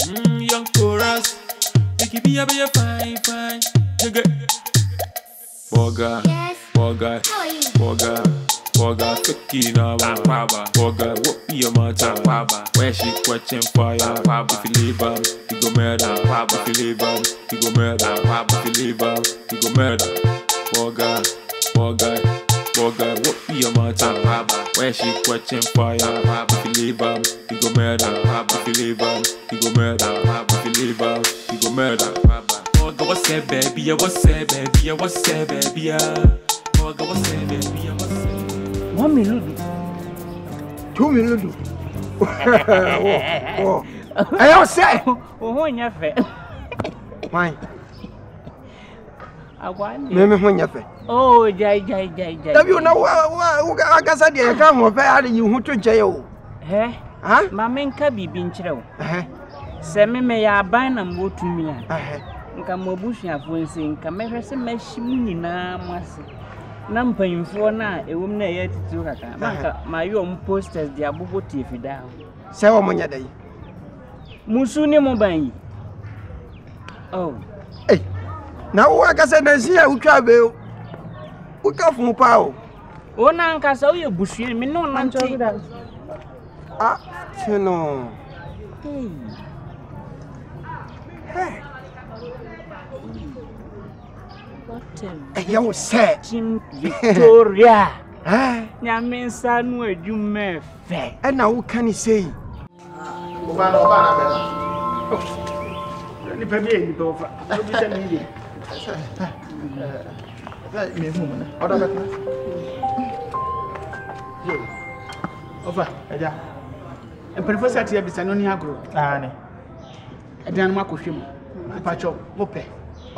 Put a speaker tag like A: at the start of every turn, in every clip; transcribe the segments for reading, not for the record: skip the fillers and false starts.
A: Young chorus. Make it be a fine, fine. Borga,
B: Yes.
A: Borga,
B: How are you?
A: Borga, Borga, cooking our Akwaaba. Borga, what be your matter? Akwaaba, where she catching fire? Akwaaba, if you leave her, you go murder. Akwaaba, if you leave her, you go murder. Akwaaba, if you leave her, you go murder. Borga, Borga, Borga, what be your matter? Akwaaba, where she catching fire? Akwaaba, if you leave her, you go murder. Akwaaba, if you leave her, you go murder. Akwaaba, if you leave her, you go murder. Borga, what's that, baby? What's that, baby? What's that, baby? Borga, what's that, baby? What's that?
C: 1 minute.
D: 2 minutes. Oh. I say.
C: Oh, your fair.
D: Why?
C: I want
D: Me when your fair.
C: Oh, jai.
D: Have you know I guess I did come over you who to jail?
C: Eh?
D: Huh?
C: My men can be being chill.
D: Eh?
C: Semi may I buy and go to me.
D: Eh?
C: Nkamobushia for saying, Camera se meshini na masi. Nampaying for now, a woman yet to her. My own posters, the abubo TV down.
D: Sewa monya day.
C: Musuni Mobai. Oh,
D: Hey. Now I guess I see who travel. Who come from Pao?
C: oh, Nkansah, you bushi, me no nancho.
D: Ah, you know.
C: Hey. What
D: You said.
C: Jim Victoria.
D: Eh?
C: Yamin Sanu, you may fair.
D: And now what can you say?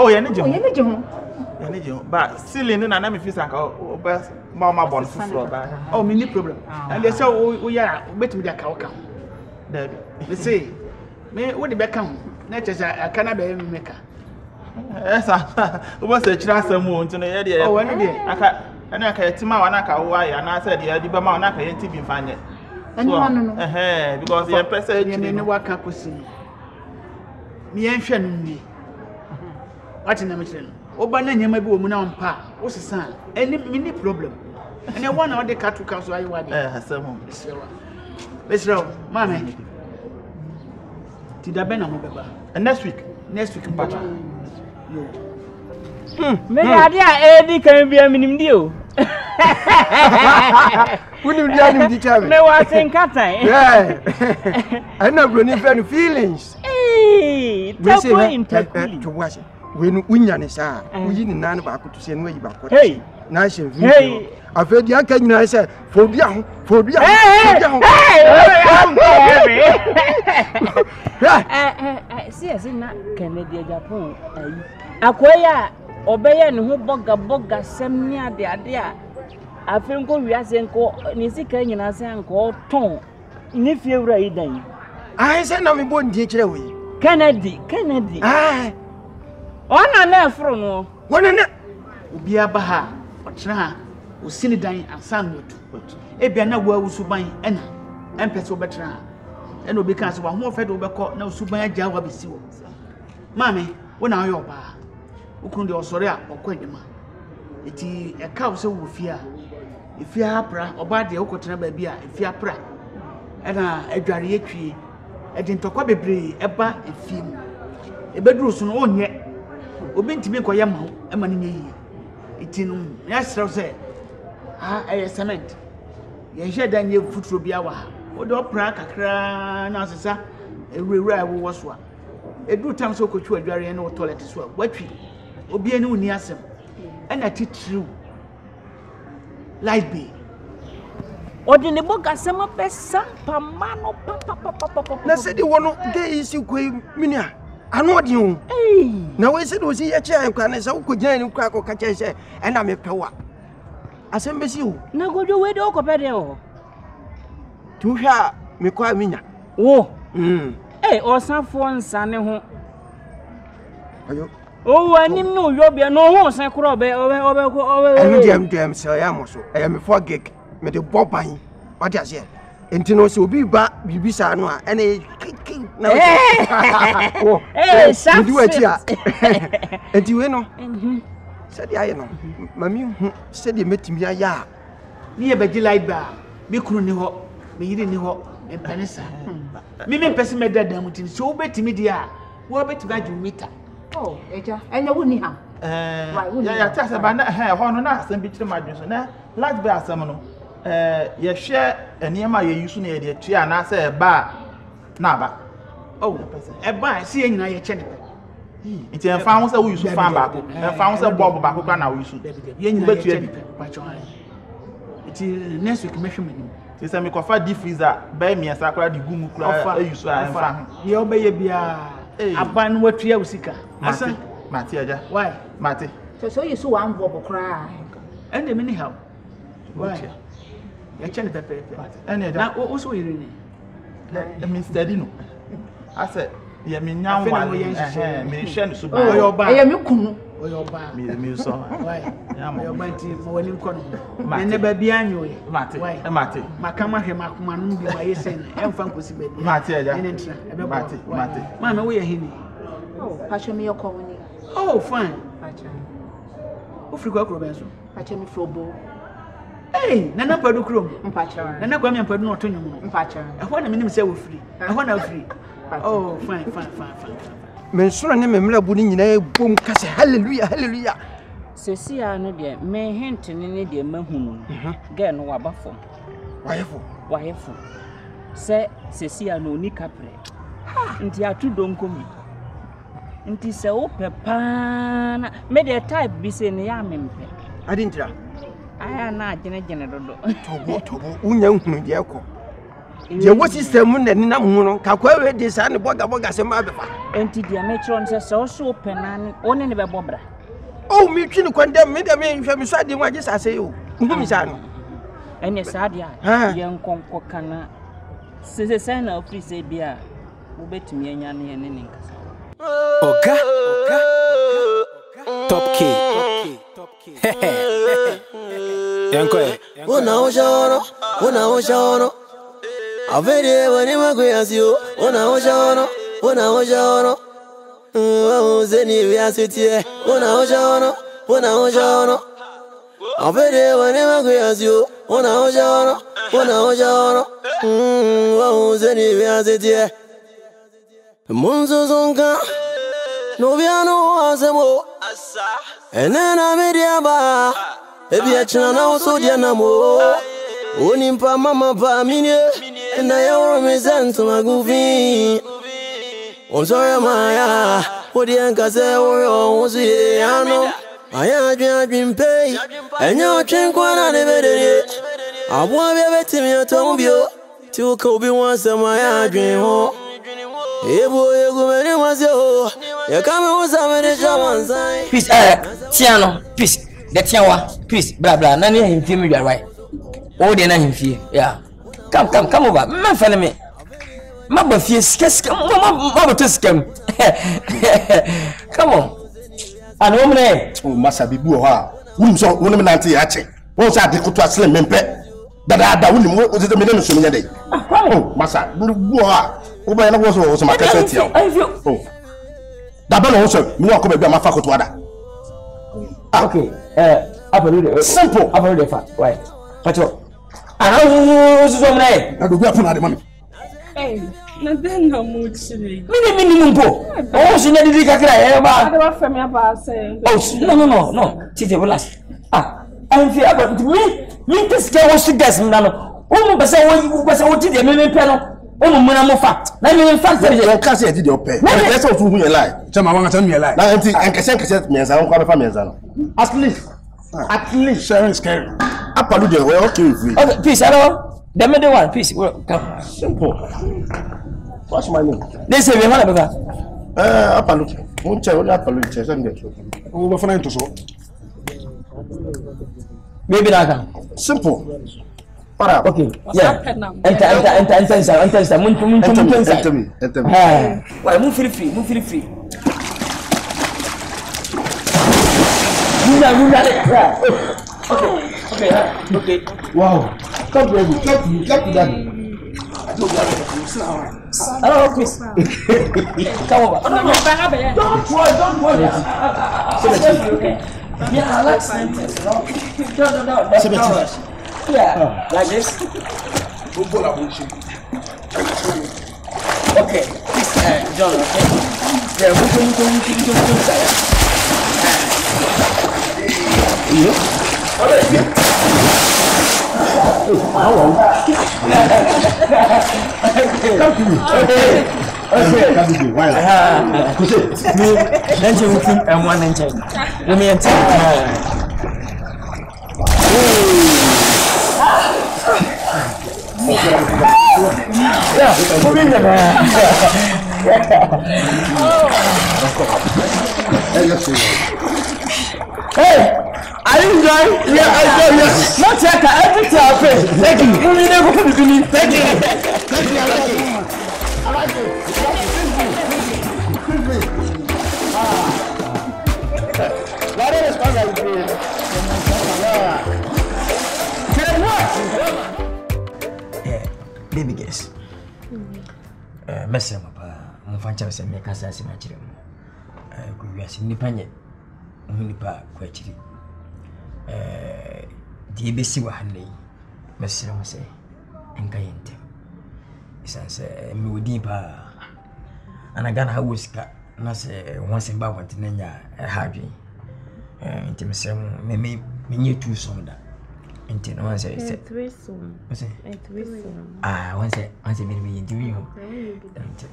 E: Oh, yeah, but still in an enemy fees and Mamma born for
F: oh, many problem. And they say, oh, yeah, wait with their cow. They say, me, what the back come? Not as I cannot be maker.
E: Yes, I was a chance moon to the idea. Oh, when I can't, and I can't tell my why, and I said, yeah, the Bama, I can't TV find it. And because the empress in
F: work up with me and Shannon. What in the mission? Obananya may be woman on pa. What's the son? Any mini problem. And I want all the cat to come so I want. Let's go, Mammy. Did I been on and next week, Papa.
C: Maybe Eddie can be a minimum deal.
D: Wouldn't you determine?
C: No, I think I
D: I'm not running for feelings.
C: Hey, that's
D: to watch it. When Winyan is we in none of our to send way back.
C: Hey,
D: nice and hey, I've heard the can I say for the
C: see, as in that Canada, Japan. Akwaaba, obey and who Borga, send me the idea. I think we are saying, Nisi Kenyan as and call Tom. If you're right, then
D: I said, I'm born teacher away.
C: Kennedy.
D: Ah,
C: on an afro.
D: one in it.
F: Be a baha, or tra, or Sinidan and Sandwood. Ebiana were Subai and Peso Betra. And will because one more fed over court, no Subaya Jawa be sealed. Mammy, when are your bar? Who couldn't your sorry or Quadima? It is a cow so with fear. If you are pra or bad the Ocotra baby, if you are pra. And a dry tree, a dintokwabe, a bar and film. A bedroom soon on yet. Obin to make a yam, a money. It's in yes, say, a cement. You share than your foot will be our. What do prac a cran as a rare was one. A good time so could you a dry and no toilet as well. What we will be a new niasem. And I teach you. Light be.
C: Or the Borga some of best son, Pamano, Papa.
D: Let's say the one day is you quay minia. I know you. Now, I said, was he a chair and can so could you crack or catch and I'm a power. I said, Miss you. Now go to where the Ocopedio. To her, me call Mina.
C: Oh, eh, or some phone, son. Oh, I didn't know you'll be no horse and crop over.
D: Damn, so I am also. I am a 4 gig. Made a bob buying. What does it? enti no so obi ba bibisa no a ene na
C: sharp
D: di wachi a enti we no said aye no mami hu said metimi aya
F: ni e begi light bar me kunu ni ho me yiri ni ho empenisa me pese me dada mutini so betimi dia wo betimi aju meter
B: eja enya woni ha
E: ya tasa ba na ho no na asem bi kire madwen so na light bar asem no ye hwe eniema ye yusu na ye de tua na se ba na ba
F: ba si ye nyina ye che ne
E: iti en fa ho se wo yusu fan ba ko en fa ho se bob ba ko kwa na wo yusu
F: ye nyina ye che ba cho ha iti next week me hwe mani
E: ti se me ko fa deep freezer ba mi asa kra di gumu kra yusu a en fa
F: ye obeye bia aban watua usika
E: asa mate aja
F: why
E: mate
B: so yusu wan bob kra
F: and me ni how why ya che ne pepe
E: ene
F: na wo so yire ni
E: let me study no ase ye me nyan wa me hwe no so ba
F: oyo ba
B: ye me kunu
F: oyo ba
E: me so
F: why oyo ba ti mo wani nko no ne ba bia anyo
E: mate mate
F: makama hwe makoma no bi ma yesen emfa nkosi ba bi
E: mate aja
F: ene ntra ebe
E: mate
F: ma me wo ye hini
B: pacho me yoko woni
F: fine
B: pacho
F: o free kwa kro ben so
B: pacho me frobo
F: nana padu krom
B: mpacho
F: nana kwa me padu no to nyum no
B: mpacho
F: ehwo na menim se wo free ehwo na free fine
D: men sura ne me mla bu ni nyina bom kase hallelujah
C: sesia no de me hint ne de mahunu ge no wabafo wayefo se sesia no ni kapre nti atu donkomi nti se wo pepana me de type bi se ne ya mempe
D: adintira
C: aya na agene dodo
D: tobo unya hunu de ekọ je wo system na ni na mu no kakwa we de sa ne boga se ma befa
C: enti dia me chron se so penani one ne be bobra
D: mi twi ni kwandam me de me hwe me so ade mu age sase yo hu mi sa no
C: ene sa dia ye nkonko kana se na ofri se bia wo betumi anya ne Nkansah
G: Oga Top K Yankoe
H: Una oshano Avere wani maguyasio Una oshano Zeni viasitie Una oshano Avere wani maguyasio Una oshano Zeni viasitie Munzo zonka Noviano asemo Enena mediaba Ebi achina na osodia na mo Onimpa mama pa minye Na yoro mizento magufi Onzore maya Odi Nkansah woro onzi ano Aya adwin pay Enyo chenkwa na nebedere Abwa bebe mi otombio Ti uka obi wansa maya adwin ho Ebo egumene wasyo Yakame usamene chawansai
I: Peace Tiano peace the Tiawa peace blah blah nani himfie me dwa right o de na himfie yeah come over man fa me ma ba fie sika ma ba to scam come on and woman
J: masa bibi o ha wunum so wunum nante ya che won sa de kutu asle mempe dada wunum o de me na so nya dey masa bu o ha o ba na wo so ma kasa tia o da ba no so mi wa ko be ma fa kutu ada
I: okay
J: simple
I: apology fa why pacho ana so mna
J: na do gua funa de mami
K: na den na mu chiri
I: mini mpo o so na didi kakra ba
K: ade wa fami aba say
I: no tite relax I'm fear about me this girl was to guess me no o mo bese wo tite me pe no o mo na mo fact na me fact say
J: you can say did your pay let's go to who you lie
G: Chama wanga tell me lie
J: na enti Nkansah me nza kwa be fa me nza no
G: at least sharing is caring
J: apalu de we okay with
I: okay peace hello the middle one peace come
J: simple what's my name
I: they say we want to be
J: apalu won che won apalu che say get
G: o ba fana into so
I: maybe na kan
J: simple para
I: okay yeah enter mun why mun feel free okay
J: wow come baby get to that
I: Hello, Chris. Come over. Don't worry. Yeah, I like sentence. No. Yeah, like this. Okay, John. Okay. Yeah, we Hey, are you enjoying? Yeah, I enjoy. Yes. Not check every time. Thank you. Thank you. I like it. Baby guess. Messing up. Mfancha se me kasa se na kire mu. Ko wiase nipa nye. Nipa ko akiri. Die besi wa hanai. Messing mo se enka yente. Isanse me wodi pa. Anagana ha woska na se wonse ba wonte nya hadwi. Intimesem me nye tu sonda. Inti no one say once me interview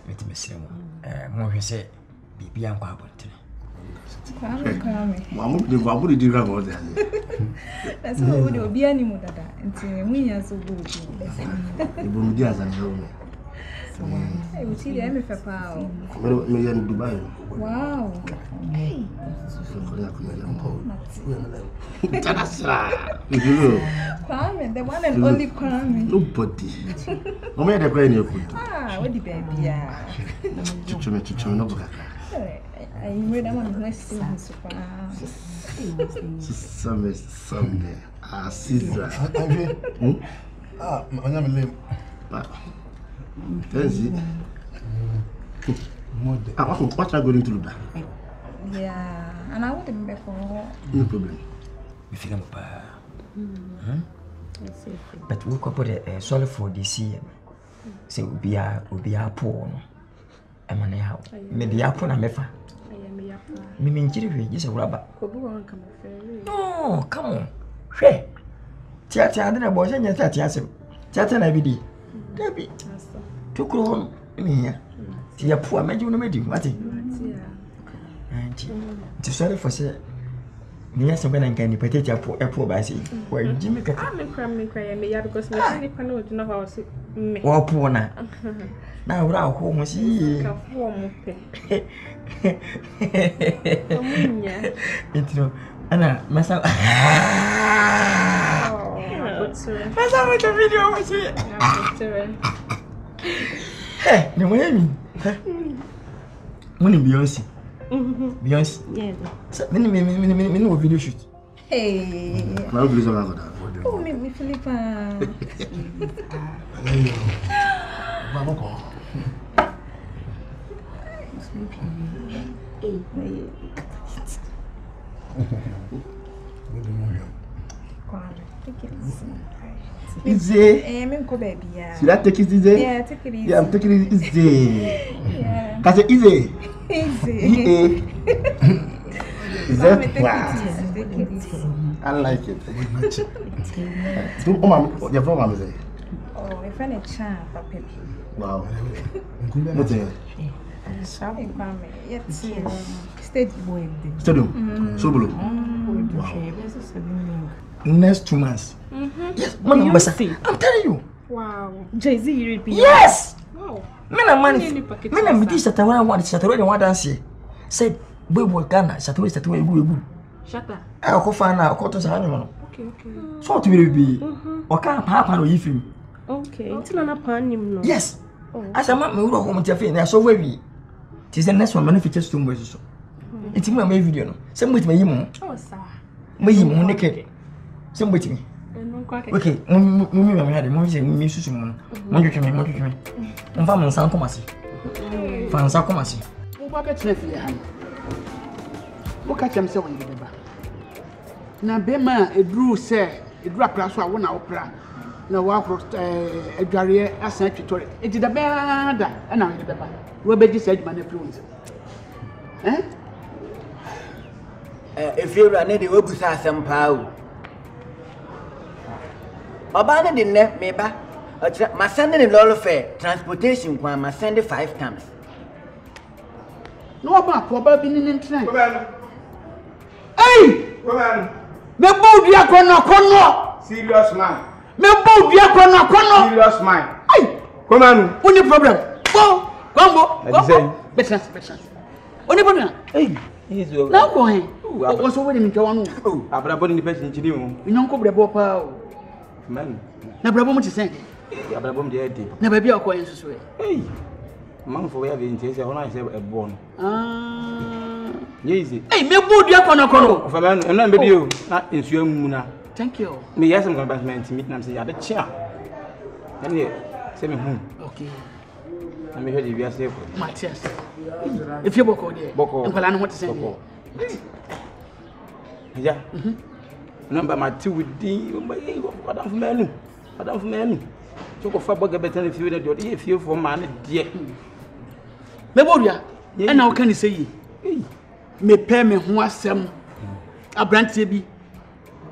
I: with Mr. Mo say bibi an kwa bonte.
J: Mamu de babu de dira go there.
K: That's how we do be animal dada. Inti we ya so good.
J: Ibu mu dia za no.
K: Eh, we see the me papa o.
J: Me yan Dubai.
K: Wow. Hey. Kwame, the one and only Kwame.
J: Nobody. Mama de kwa ni ekut.
K: Ah, what the baby ya.
J: Chuchume no boka.
K: I read that one less than super.
J: Some ah Caesar.
G: Ah, anya me lem.
J: Tenzi. What are going to do that?
K: Yeah, and I want them before.
J: No problem.
I: We feel but we could put a solid for this year. Say we be poor. I'm on a house. Maybe I put a mefa. Me mean, just a rubber. No, come on. Hey, Tiata, I didn't watch any Tiata. Tiata, I be. Debbie, took home me. Tia poor, made you know, what? To sorry for say, me when I can potato a poor by sea. Where Jimmy can come cry me because I cannot know how to me. Or poor now. Now, our home was ye. Anna, myself. Myself with the video was here. Hey, no way. Money Beyonce. Beyonce. Yeah. Me video shoot.
K: Hey.
J: Now please allow that.
K: Oh, me Philippa.
J: Mama ko.
K: Easy. I'm baby. Yeah.
J: Should I take it easy?
K: Yeah, take it easy.
J: Yeah, I'm taking it easy.
K: Yeah.
J: Cause it easy.
K: Easy.
J: Is that? I like it. Do mama, your mama is.
K: Oh, if any chance, papa.
J: Wow. What's it? Stadium. So blue.
I: Next 2 months. Yes, I'm telling you.
K: Wow. Jay-Z, you repeat.
I: Yes. Wow. Men are money. Men are British that I want to Saturday and what I say. Said, we will Ghana, Saturday, good. Shut up. I'll go find out what was animal. Okay. So it will be. Or can't happen with you. Okay. It's not upon him. Yes. As a man, we will home to a so very. Tis the next one manifests too much. It's my video. Some with my emo. Oh, sir. My emo naked. Some with me. Okay, mummy had mummy say me susu mu. Mo twetwe me. Mfa mo nsan komase. Fa nsan komase.
F: Wo ba betre fi ha. Wo ka chem se wo yi beba. Na be ma edru akra so a wo na opra. Na wo akro adware asan twetore. Enti da bada na wo beba. Wo beji se adwuma na influence.
L: If you run the website some power. Obana didn't let me back. My sending in law fair transportation when my send 5 times.
F: No about probably in train. Hey! Me bold ya kono.
E: Serious man.
F: Me bold ya kono.
E: Serious man.
F: Hey!
E: Come on.
F: Only problem. Go. Better. Only problem. Hey. Now go ahead. What's over in Joan? Oh, I've been the person to you. You don't go to the Bopa. Man, never want to say. Never be a quiet. Hey, Mount for having taste when I say a born. Easy. Hey, me board ya kono. For man, and then baby you, not in Muna. Thank you. Me, yes, I'm going back to meet them. Say, I had a chair. And you send me home. Okay. Let me hear you. We are safe. Matthias. If you Boko, and I know what to say. Yeah. Number my 2 with D. Madame for Manu. Took a far bugger better if you for man, dear. Meboria, and how can you say? Me pay me who are some a brand TB.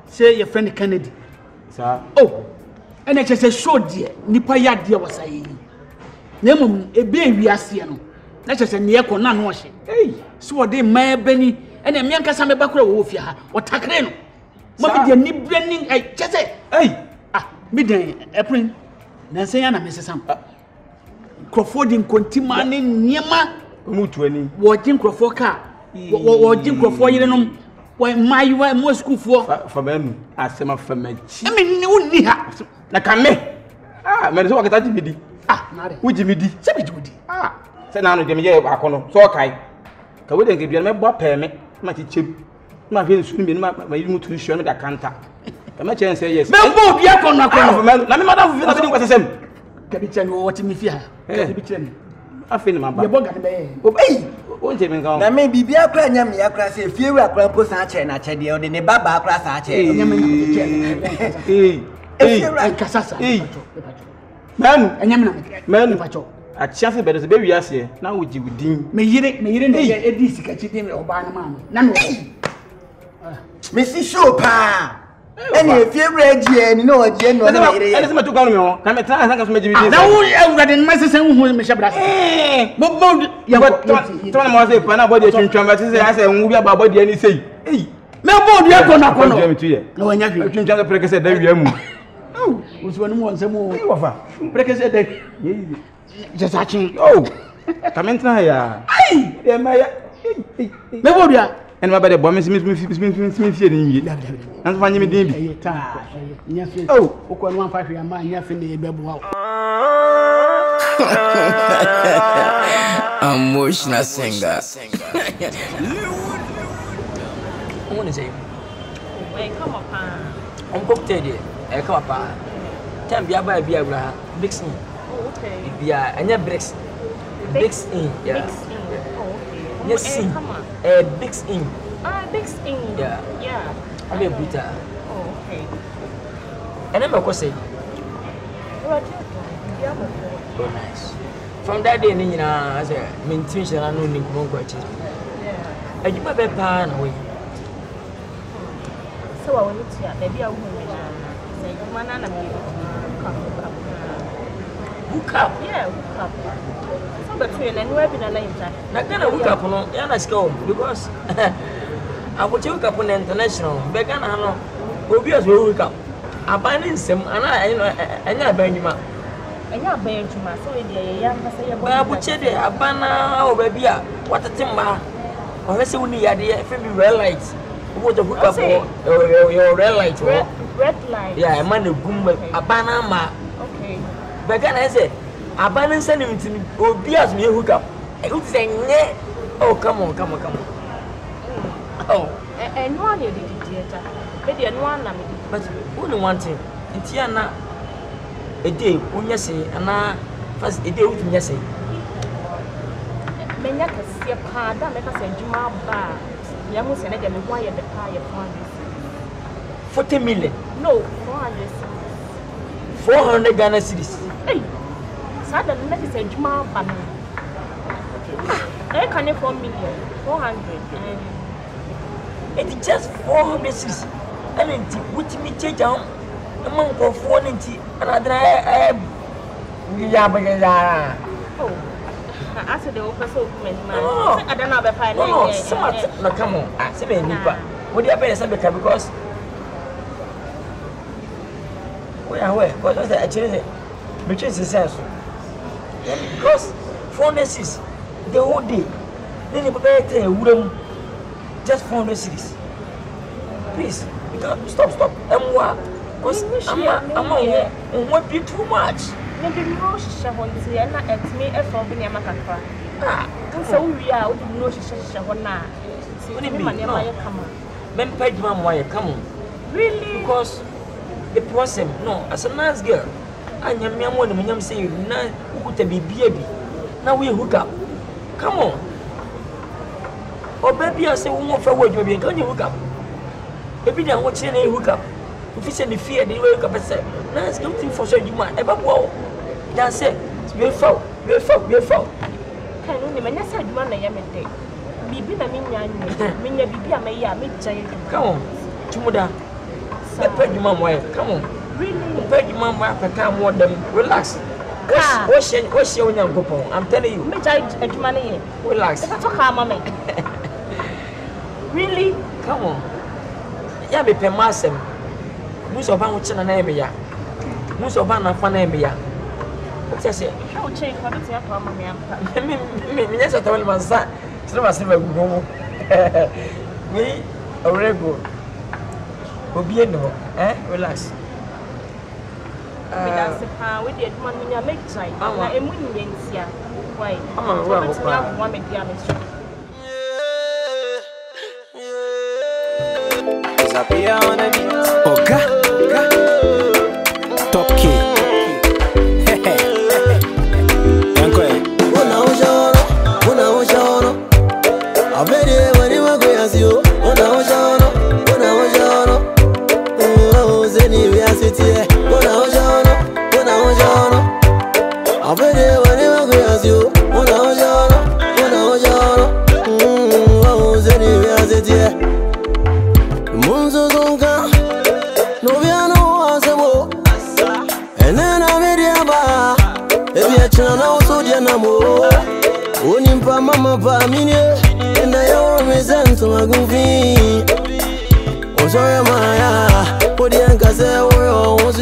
F: Say your friend Kennedy. Sir. Oh, and I just a short dear. Nipa ya dear was I. Nemo a baby as you. That's just a near conan washing. Hey, so they may Benny and a Nkansah me bakura wo fia. What takreno? Mama dia ni branding I just say. Hey, midday April. Nancy na Mrs. Sam. Crawford in Contimani Niema. Mutuani. Watching Crawford car. Watching Crawford yenom. Why my more school for men as some of them. I mean, you need her. Na kame. Man, so I get at would you be? Say it would. Say now, Jimmy, Akono, so okay. Can we give you a bob permit? My chip. My very soon be my to show me that can't. I'm not saying yes. No, Bob, Yakon, let me madam was the same. Captain, watching me fear. I feel my bug. Hey, won't you go? There may be a plan, Yamia, if you are Grandpa Sanchez and I tell you, the Baba class. Hey, man, I chance better the baby as here. Now would you with Dean? May you didn't get a disc at you or Bannerman. None. Missy Chopin. And if you're ready, and you know a general, that's what to go on. I'm a time of maybe now. I'm ready, my sister who is Michelle Brass. But you got to body to traverse. I said, we are body and say, hey, no board, you are going to come to you. No, I never can tell the precursor that we are. Oh, was one more some more of her. Precursor that just watching. Oh, come in here. Hey, my Memoria. And my body bomb is Smith. And find me, baby. Oh, 1.5 year man, you have in the baby.
I: Emotional singer. I want to say, come up, I'm cooked it. Come up, can be a beer, Bixin. Okay. Yeah, and your bricks. Bix in, yeah. Yes, come on. Bix in. Bix in. Yeah. Yeah. I'm a bitter. Oh, okay. And I'm a question. Oh, nice. From that day, as a mention, I know Nick watches. Yeah. And you might be pan away. So I will look at maybe a woman. Say, man, and hook up. Yeah, hook up. But and where been a name time? Not gonna hook up on Anna's go because I would hook up on international. Began, I know. Obvious will hook up. I bind in some, and I bang him up. And you're banging to my so young, I would say, a banner over beer. What a timber. Or let's say, we need idea if you realize what the hook up your red light. Red light. Yeah, a man who boom a banner. Okay. Began, I said. Abandon sending him to me, or be as me hook up. I would say, oh, come on. Oh, and one year did theater. Maybe and one, but only one thing. Tiana a day, when you say, and I first a day with me, say.
C: Menya kɛseɛ paa da mɛka sɛ adwuma aba a yɛmu sɛ ne deɛ meho ayɛ dɛ paa yɛ
I: 40 million.
C: No,
I: 400 Ghana cedis.
C: Hey, saa da ne sɛ adwuma aba no ɛyɛ ka ne 4 million 400.
I: It's just 400 cedis. And it's with me change down among for 490 and I
C: oh. I said the officer I don't know if I know.
I: No, come on. I said, what do you pay because we are aware. Because I actually between successful. Because 400 cities the whole day. Then you prepare a just 400 cities. Please, stop. Because I'm won't be too much.
C: Maybe no shisha honti and not at me a phone in Yamakaka. So we are no shisha hona. What do you mean? Come on.
I: Men paid mom why you come on.
C: Really?
I: Because the person, no, as a nice girl. And your man when I'm saying, now who could be baby. Now we hook up. Come on. Oh, baby, I say, one more for what you're being. Can you hook up? Baby, I'm watching a hook up. If you send the fear, they wake up and say, no, it's nothing for sure you might ever go. That's it. We're foul.
C: Can only man, I said, man, I am a day. Bibi, I mean, Bibi, I may have me.
I: Come on, Tumuda. Pay your mom way. Come on.
C: Really?
I: Pay your mom after come more them. Relax. What's your young couple? I'm telling you.
C: Me charge money.
I: Relax.
C: That's a mama. Really?
I: Come on. Yeah, be pay massem. Most of our children name ya. Most of our fan name ya. What's I say?
C: How change for the mama?
I: Me, yes, I told my son. So I say, go. Me, already go. Obi no, relax.
C: That's the power with the money I make try. I'm winning here. Why? I'm
M: Borga, top key.
H: Mama pa mine and I represent to my goofy. Oh sorry Maya, what the Nkansah was